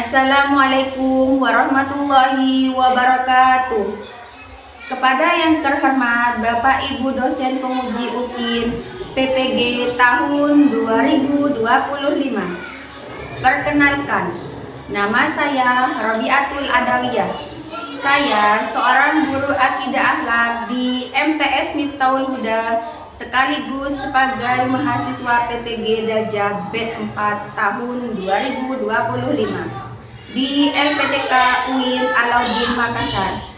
Assalamualaikum warahmatullahi wabarakatuh. Kepada yang terhormat Bapak Ibu dosen penguji UKIN PPG tahun 2025. Perkenalkan, nama saya Robiatul Adawiyah. Saya seorang guru akidah akhlak di MTS Miftahul Huda sekaligus sebagai mahasiswa PPG Dajjal BED 4 tahun 2025 di LPTK UIN Alauddin Makassar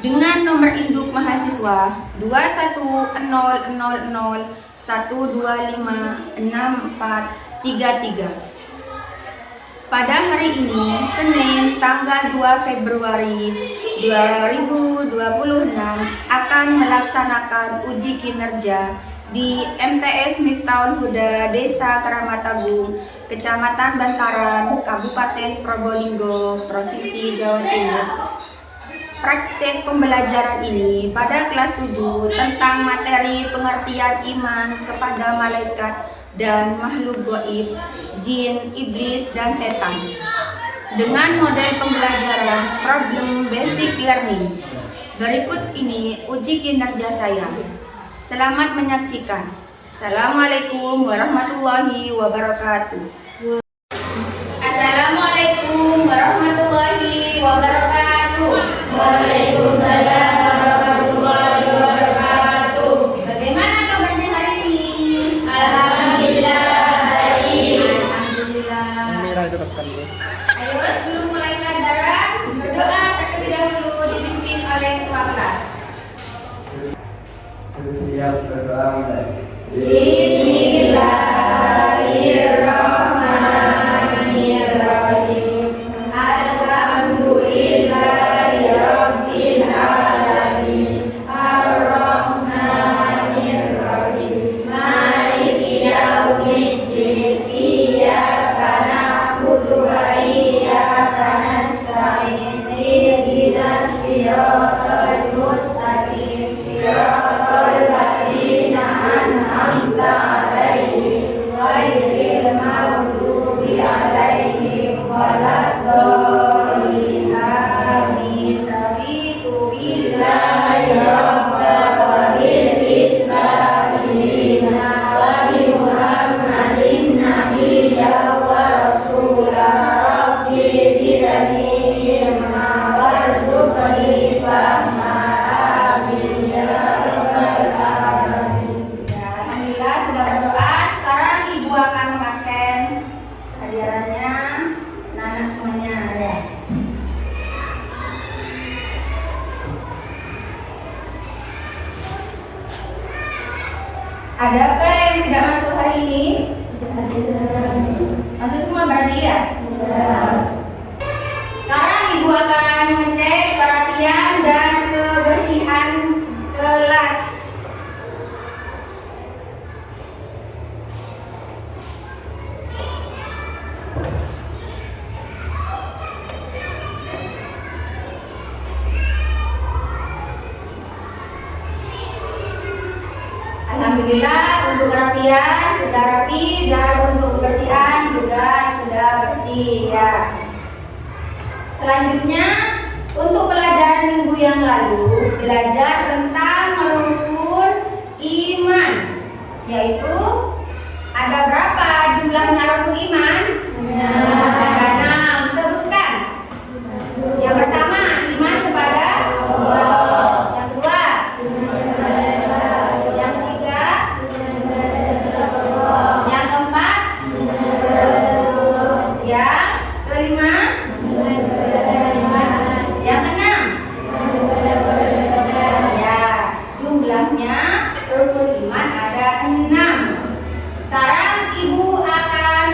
dengan nomor induk mahasiswa 21001256433. Pada hari ini, Senin tanggal 2 Februari 2026 akan melaksanakan uji kinerja di MTS Miftahul Huda Desa Keramat-Agung, Kecamatan Bantaran, Kabupaten Probolinggo, Provinsi Jawa Timur. Praktek pembelajaran ini pada kelas 7 tentang materi pengertian iman kepada malaikat dan makhluk gaib, jin, iblis, dan setan. Dengan model pembelajaran problem basic learning. Berikut ini uji kinerja saya. Selamat menyaksikan. Assalamualaikum warahmatullahi wabarakatuh. Assalamualaikum warahmatullahi wabarakatuh. Waalaikumsalam warahmatullahi wabarakatuh. Bagaimana kabarnya hari ini? Alhamdulillah baik. Alhamdulillah. Merah itu tekan dulu. Ayo sebelum mulai pelajaran, berdoa terlebih dahulu dipimpin oleh ketua kelas. Siap berdoa mulai. Bismillahirrahmanirrahim. Alhamdulillahirabbil alamin. Arrahmanirrahim. Maliki yaumiddin. Iyyaka na'budu wa iyyaka nasta'in. Ihdinas siratal mustaqim. Siratal ladzina an'amta 'alaihim ghairil maghdubi 'alaihim waladdallin. Amin. Raditu billahi rabban wa bil islami dinan wa bi Muhammadin nabiyyan wa rasulan. Rabbi zidni ilma warzuqni fahma. Amin ya rabbal alamin. Ya, alhamdulillah sudah berdoa. Sekarang ibu akan mengabsen hadirannya anak-anak semuanya ya. Ada apa yang tidak masuk hari ini? Masuk semua berarti ya? Sekarang ibu akan mengecek kerapian dan kebersihan kelas. Alhamdulillah untuk kerapian sudah rapi dan untuk kebersihan juga sudah bersih ya. Selanjutnya untuk pelajaran minggu yang lalu belajar tentang rukun iman, yaitu ada berapa jumlahnya rukun iman? Ada 6. Sebutkan. Yang pertama iman kepada Allah. Yang kedua, yang ketiga, yang keempat, yang kelima, yang keenam. Ya, jumlahnya rukun iman ada 6. Sekarang ibu akan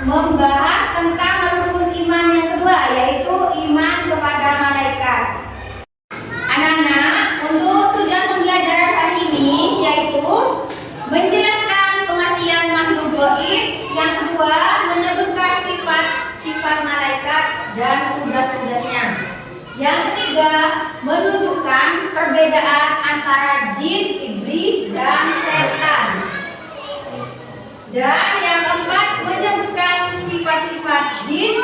membahas tentang rukun iman yang kedua, yaitu iman kepada malaikat. Anak-anak, untuk tujuan pembelajaran hari ini yaitu menjelaskan pengertian makhluk gaib, yang kedua menyebutkan sifat-sifat malaikat dan tugas-tugasnya, yang ketiga menunjukkan perbedaan antara jin, iblis, dan setan, dan yang keempat menyebutkan sifat-sifat jin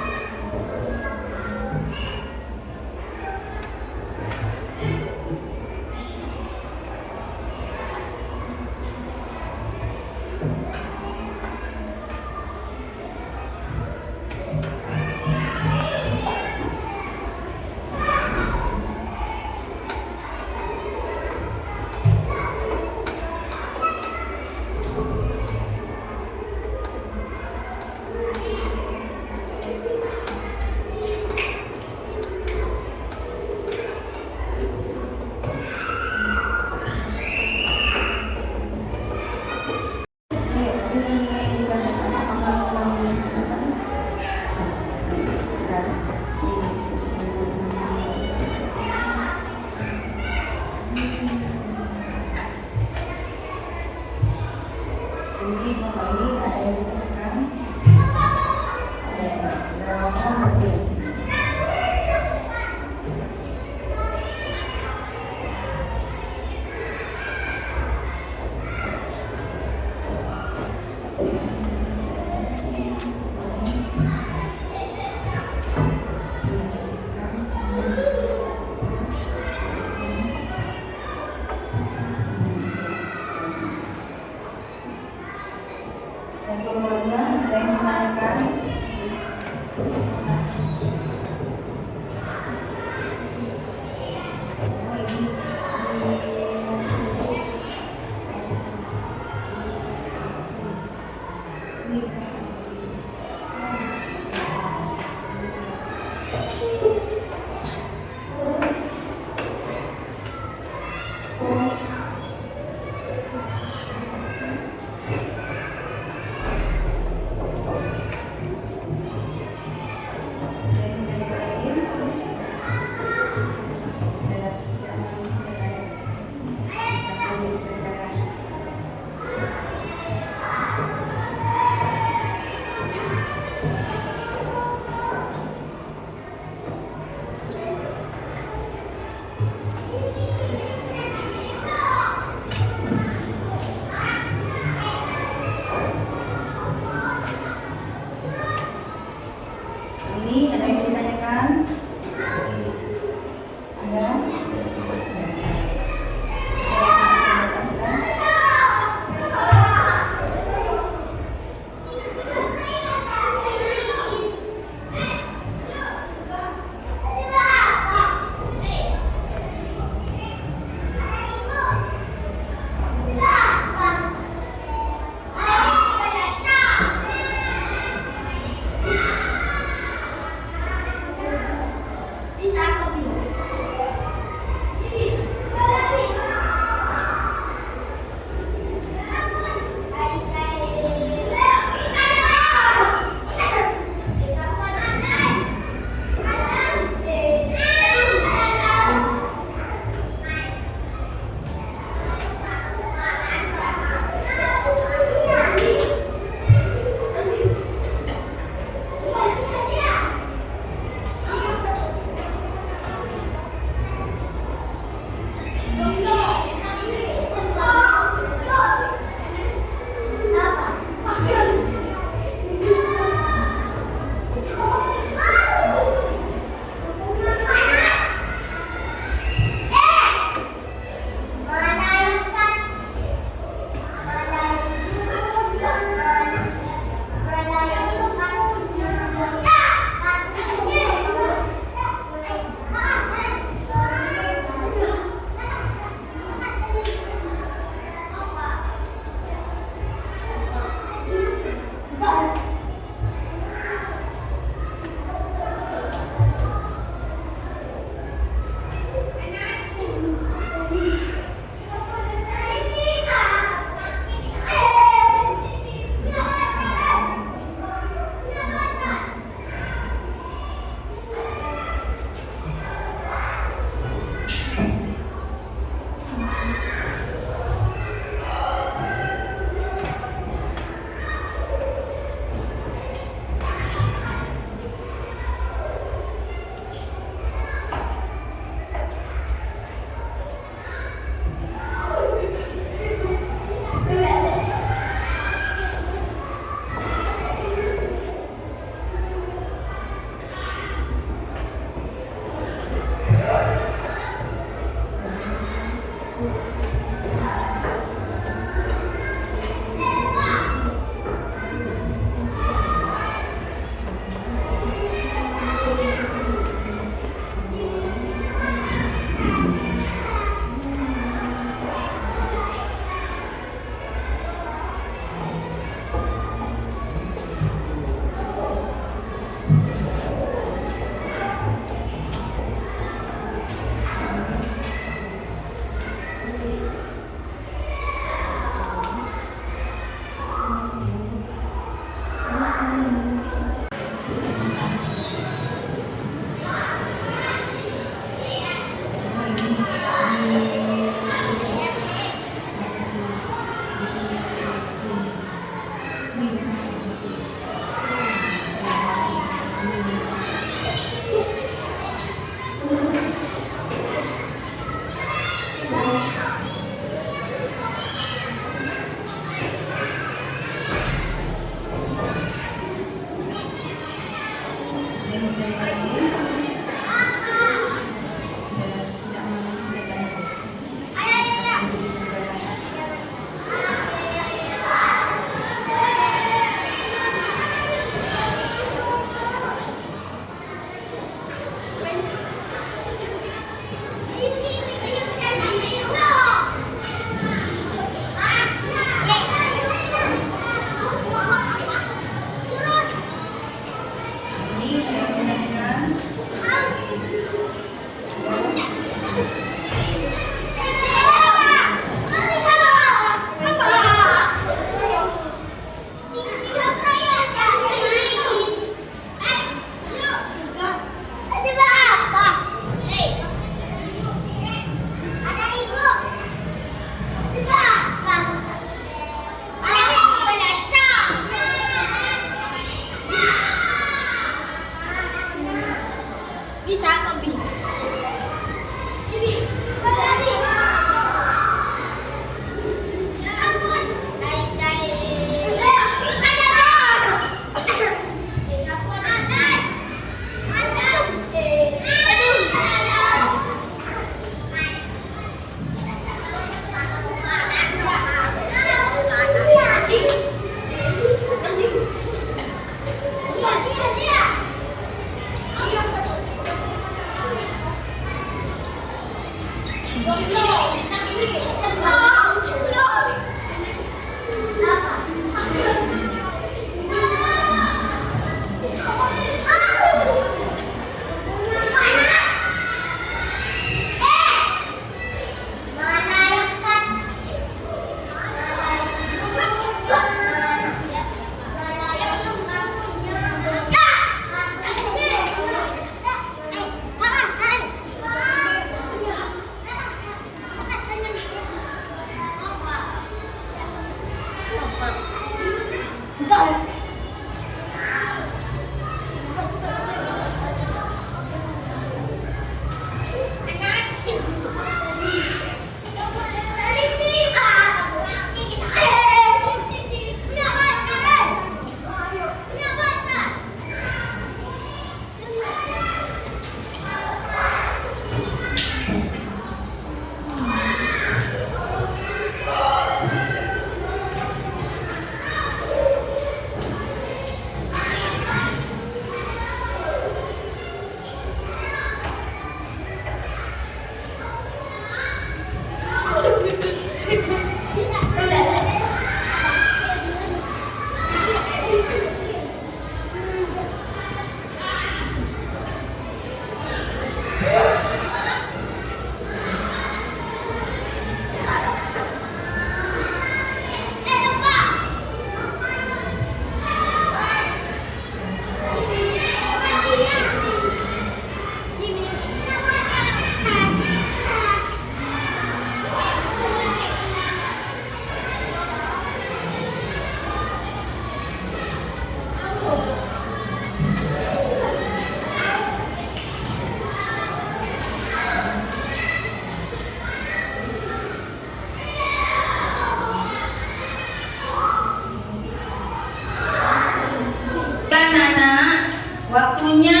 Waktunya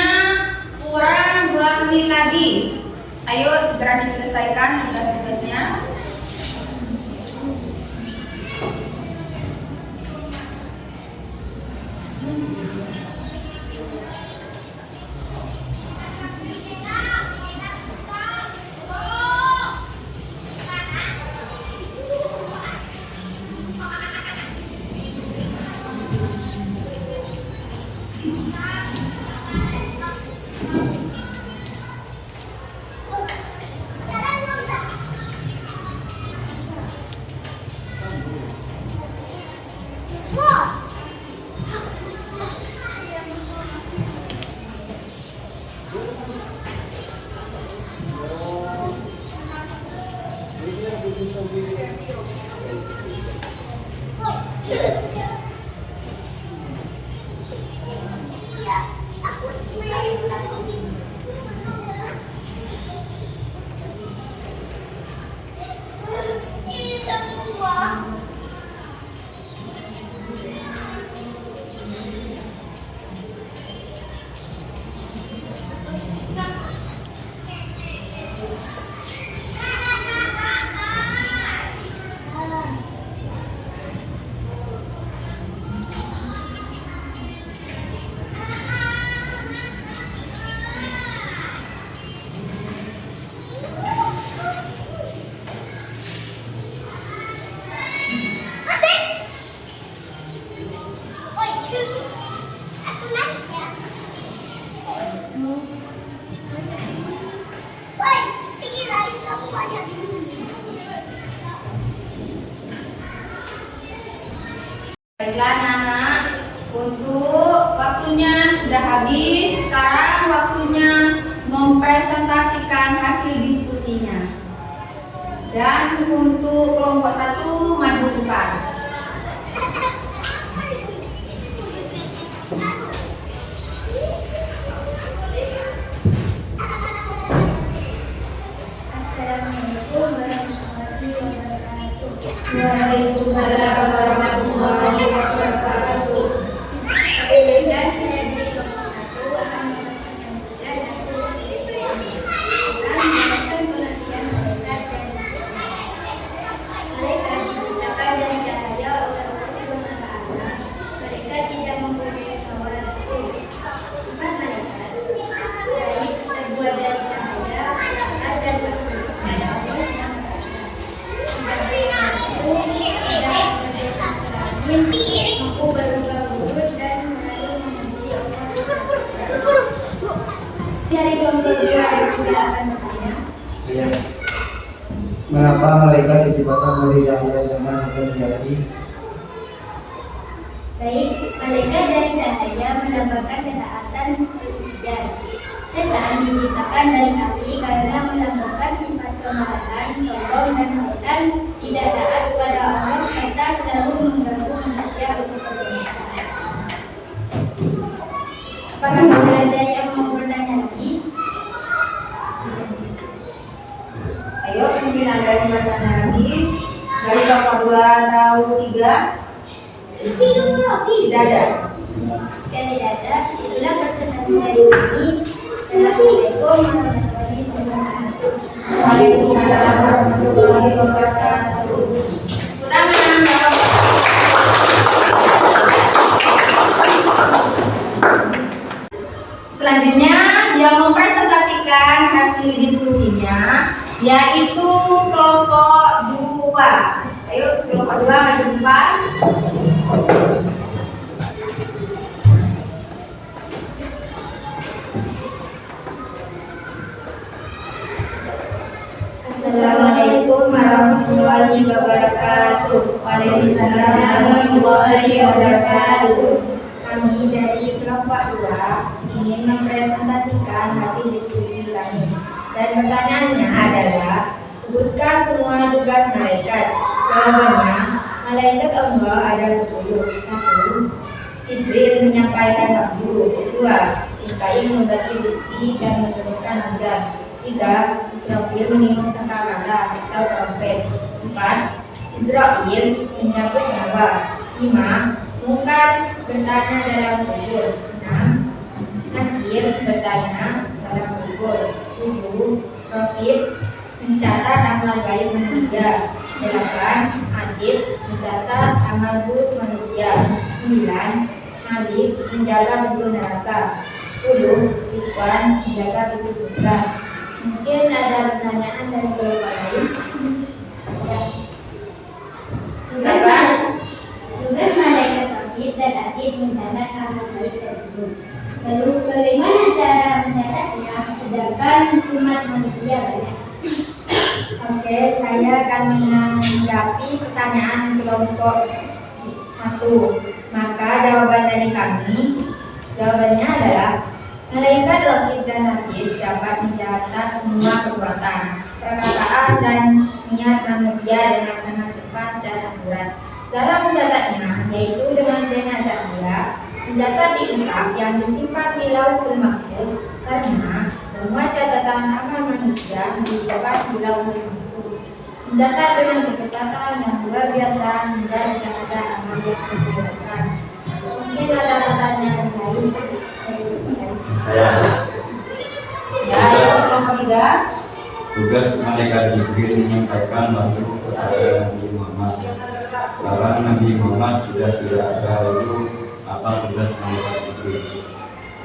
kurang 2 menit lagi. Ayo segera diselesaikan tugas-tugasnya. Baiklah anak-anak, untuk waktunya sudah habis. Sekarang waktunya mempresentasikan hasil diskusinya. Dan untuk kelompok 1 maju depan. Assalamualaikum warahmatullahi wabarakatuh. Waalaikumsalam warahmatullahi wabarakatuh. Dan saya dari kelompok 1 akan membacakan sudah hasil diskusi akan menjelaskan pengertian malaikat dan sifat. Malaikat diciptakan dari cahaya oleh Allah Subhanahu wa Ta'ala. Mereka tidak mempunyai hawa nafsu. Sifat malaikat dari terbuat dari cahaya, taat dan takut kepada Allah Subhanahu wa Ta'ala. Mengapa malaikat diciptakan dari cahaya dengan akan menjadi? Baik, malaikat dari cahaya melambangkan ketaatan kesucian. Setan diciptakan dari api karena melambangkan sifat kemarahan, sombong, dan setan tidak taat kepada Allah serta selalu mengganggu manusia untuk berbinasaan. Apakah ada yang mau bertanya lagi? Ayo, mungkin ada yang bertanya lagi. Dari kelompok 2 atau 3? Tidak ada. Jika tidak ada, itulah presentasi dari kami. Assalamualaikum warahmatullahi wabarakatuh. Waalaikumsalam warahmatullahi wabarakatuh. Tangan, selanjutnya yang mempresentasikan hasil diskusinya yaitu kelompok 2. Ayo, kelompok 2 maju depan. Assalamualaikum warahmatullahi wabarakatuh. Waalaikumsalam warahmatullahi wabarakatuh. Kami dari kelompok 2 ingin mempresentasikan hasil diskusi kami. Dan pertanyaannya adalah, sebutkan semua tugas malaikat. Jawabannya, malaikat Allah ada 10. 1. Jibril menyampaikan wahyu. 2. Mikail membagi rezeki dan menurunkan hujan. 3. Israfil meniup sangkakala atau trompet. 4. Israfil menyangkut nyawa. 5. Mungkar bertanya dalam kubur. 6. Nakir bertanya dalam kubur. 7. Rokib mencatat amal baik manusia. 8. Adil mencatat amal buruk manusia. 9. Malik menjaga pintu neraka. 10. Ikhwan menjaga pintu surga. Mungkin ada pertanyaan dari kelompok lain. Ya. Tugas malaikat tauhid dan adil mencatat amal baik tersebut. Lalu bagaimana cara mencatatnya sedangkan umat manusia banyak? Oke, saya akan menanggapi pertanyaan kelompok 1. Maka jawaban dari kami, jawabannya adalah malaikat Raqib dan Atid dapat mencatat semua perbuatan, perkataan, dan niat manusia dengan sangat cepat dan akurat. Cara mencatatnya yaitu dengan pena cahaya, mencatat di kitab yang disimpan di Lauhul Mahfuz, karena semua catatan amal manusia disimpan di Lauhul Mahfuz. Mencatat dengan kecepatan yang luar biasa hingga tidak ada amal yang dilakukan. Mungkin ada pertanyaan lain. Saya Ya, kelompok 3. tugas malaikat Jibril menyampaikan wahyu kepada Nabi Muhammad. Sekarang Nabi Muhammad sudah tidak ada lagi, apa tugas malaikat Jibril?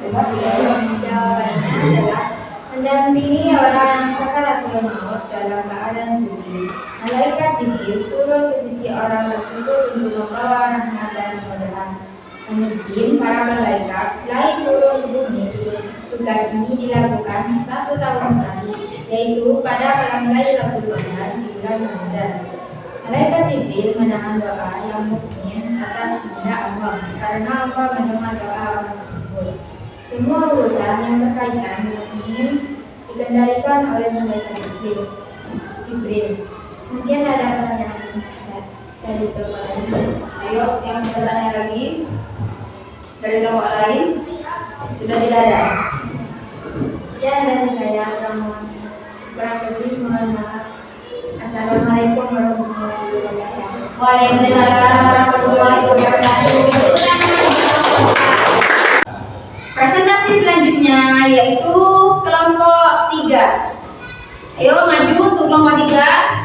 Jawabannya adalah mendampingi orang yang sakaratul maut dalam keadaan suci. Malaikat Jibril turun ke sisi orang tersebut untuk membawa rahmat dan kemudahan. Mungkin para malaikat lain turun ke bumi. Tugas ini dilakukan 1 tahun sekali, yaitu pada malam Lailatul Qadar di bulan Ramadan. Malaikat Jibril menahan doa yang mukmin atas kehendak Allah karena Allah mendengar doa orang tersebut. Semua urusan yang berkaitan dengan mukmin dikendalikan oleh malaikat Jibril. Mungkin ada pertanyaan dari kelompok lain. Ayo, yang bertanya lagi dari kelompok lain. Sudah tidak ada. Sekian dari saya, kurang lebih mohon maaf. Assalamualaikum warahmatullahi wabarakatuh. Waalaikumsalam warahmatullahi wabarakatuh. Presentasi selanjutnya yaitu kelompok 3. Ayo maju untuk kelompok 3.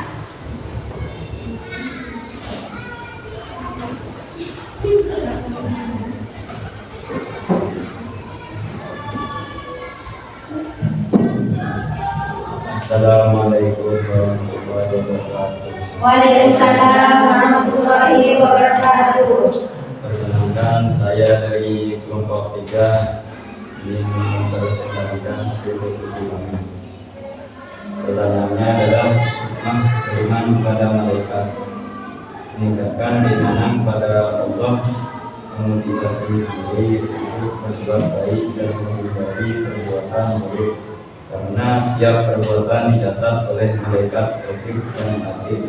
Assalamualaikum warahmatullahi wabarakatuh. Waalaikumsalam warahmatullahi wabarakatuh. Perkenalkan, saya dari kelompok 3 ingin mempresentasikan hasil diskusi kami. Pertanyaannya adalah, dari keimanan pada malaikat, meningkatkan keimanan pada Allah, memotivasi diri untuk berbuat baik dan menghindari perbuatan buruk, karena setiap perbuatan dicatat oleh malaikat raqib dan atid.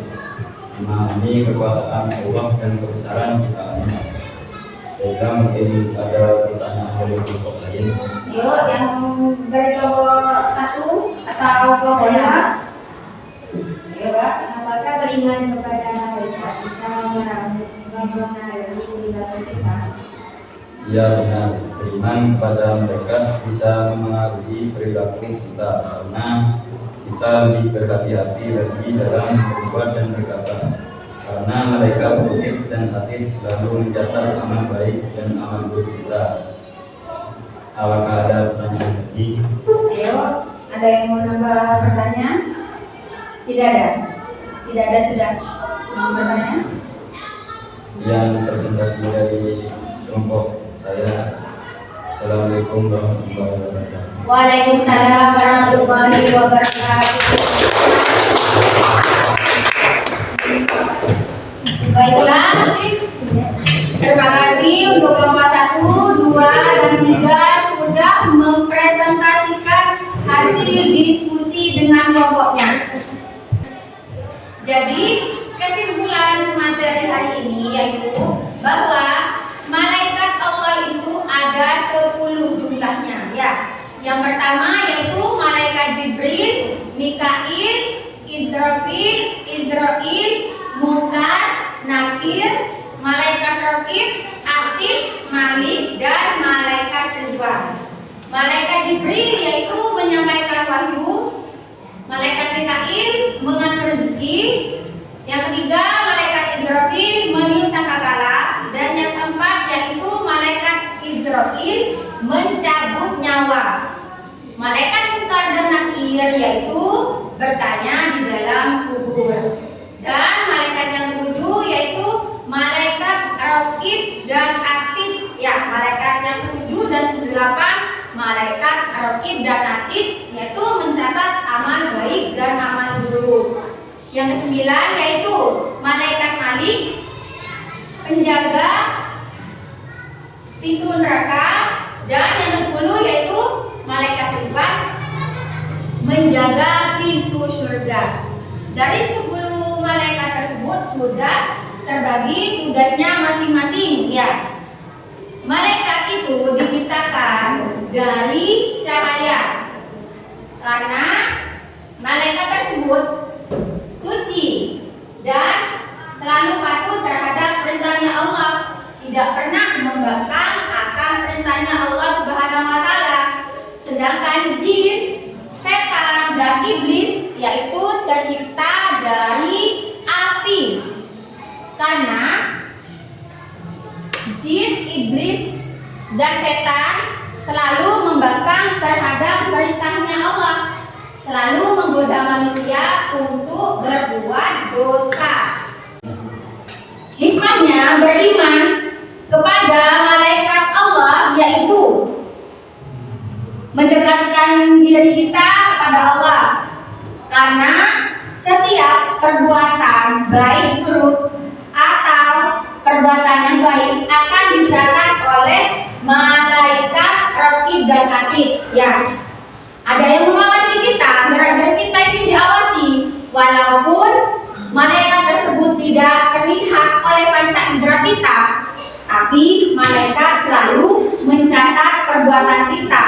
Memahami kekuasaan Allah dan kebesaran ciptaannya. Baiklah, mungkin ada pertanyaan dari kelompok lain. Yuk, yang dari kelompok 1 atau kelompok 2. Ayo, Pak. Apakah beriman kepada malaikat bisa mempengaruhi perilaku kita? Ya benar, beriman kepada malaikat bisa memengaruhi perilaku kita karena kita lebih berhati-hati lagi dalam berbuat dan berkata. Karena malaikat raqib dan atid selalu mencatat amal baik dan amal buruk kita. Apakah ada pertanyaan lagi? Ayo, ada yang mau nambah pertanyaan? Tidak ada? Tidak ada sudah mau bertanya? Yang presentasi dari kelompok saya. Assalamualaikum warahmatullahi wabarakatuh. Waalaikumsalam warahmatullahi wabarakatuh. Baiklah, terima kasih untuk kelompok 1, 2, dan 3 sudah mempresentasikan hasil diskusi dengan kelompoknya. Jadi, kesimpulan materi hari ini yaitu bahwa malaikat Allah itu ada 10 jumlahnya ya. Yang pertama yaitu malaikat Jibril, Mikail, Israil, Munkar, Nakir, malaikat Raqib, Atid, Malik, dan malaikat Ridwan. Malaikat Jibril yaitu menyampaikan wahyu, malaikat Mikail mengatur rezeki, yang ketiga malaikat Israil meniup sangkakala, dan yang keempat yaitu malaikat Israil mencabut nyawa. Malaikat Munkar dan Nakir yaitu bertanya di dalam kubur. Dan malaikat yang ketujuh yaitu malaikat Raqib dan Atid. Ya, malaikat yang ketujuh dan kedelapan malaikat Raqib dan Atid yaitu mencatat amal baik dan amal buruk. Yang kesembilan yaitu malaikat Malik, penjaga pintu neraka, dan yang ke-10 yaitu malaikat Ridwan, menjaga pintu surga. Dari 10 malaikat tersebut sudah terbagi tugasnya masing-masing ya. Malaikat itu diciptakan dari cahaya karena malaikat tersebut suci dan selalu patuh terhadap perintahnya Allah, tidak pernah membangkang akan perintahnya Allah Subhanahu wa taala. Sedangkan jin, setan, dan iblis yaitu tercipta dari api. Karena jin, iblis, dan setan selalu membangkang terhadap perintahnya Allah, selalu menggoda manusia untuk berbuat dosa. Hikmahnya beriman kepada malaikat Allah yaitu mendekatkan diri kita kepada Allah, karena setiap perbuatan baik buruk atau perbuatan yang baik akan dicatat oleh malaikat Raqib dan Atid ya. Ada yang mengawasi kita, gerak-gerik kita ini diawasi, walaupun malaikat tersebut tidak terlihat oleh panca indera kita, tapi malaikat selalu mencatat perbuatan kita.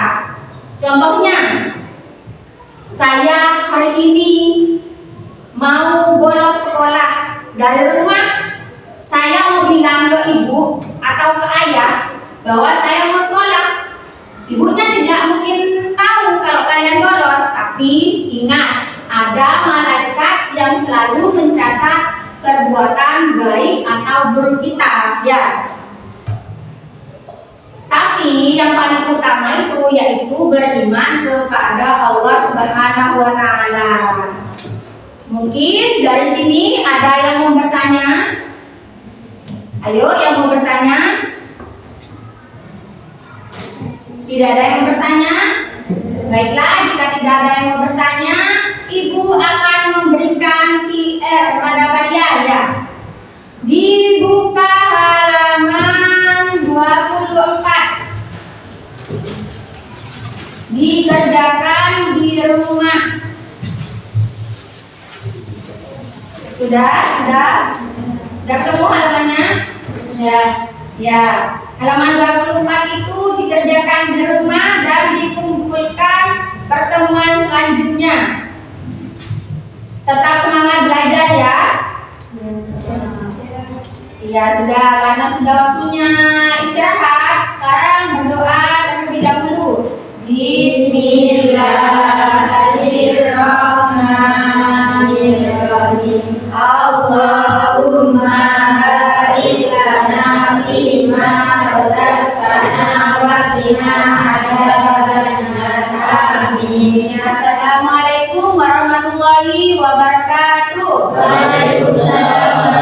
Contohnya, saya hari ini mau bolos sekolah dari rumah, saya mau bilang ke ibu atau ke ayah bahwa saya mau sekolah. Ibunya tidak mungkin tahu kalau kalian bolos, tapi ingat, ada malaikat yang selalu mencatat perbuatan baik atau buruk kita ya. Tapi yang paling utama itu yaitu beriman kepada Allah Subhanahu wa taala. Mungkin dari sini ada yang mau bertanya? Ayo yang mau bertanya? Tidak ada yang bertanya? Baiklah, jika tidak ada yang mau bertanya, Ibu akan memberikan PR dikerjakan di rumah. Sudah ketemu halamannya? Ya. Halaman 24 itu dikerjakan di rumah dan dikumpulkan pertemuan selanjutnya. Tetap semangat belajar ya. Iya sudah, karena sudah waktunya istirahat. Sekarang berdoa terlebih dahulu. Bismillahirrahmanirrahim. Allahumma barik lana fima razaqtana wa qina adzabannar. Amin. Assalamualaikum warahmatullahi wabarakatuh. Waalaikumsalam.